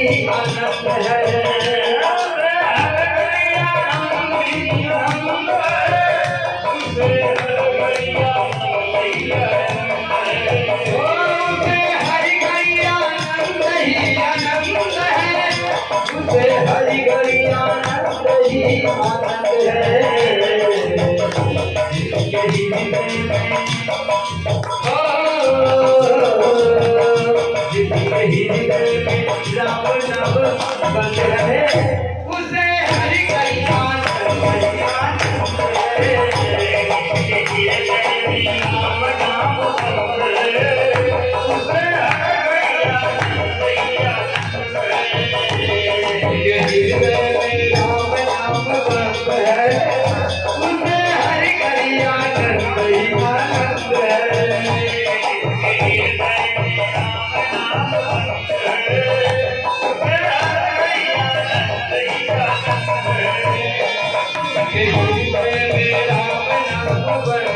आनंद है। हरि घड़ी आनंद ही आनंद है। राम नाम बंद रहे उसे हरि घड़ी आनंद ही आनंद है। राम नाम बंद रहे उसे हरि घड़ी आनंद ही आनंद है। राम नाम बंद है उसे हरि घड़ी आनंद ही आनंद है। राम नाम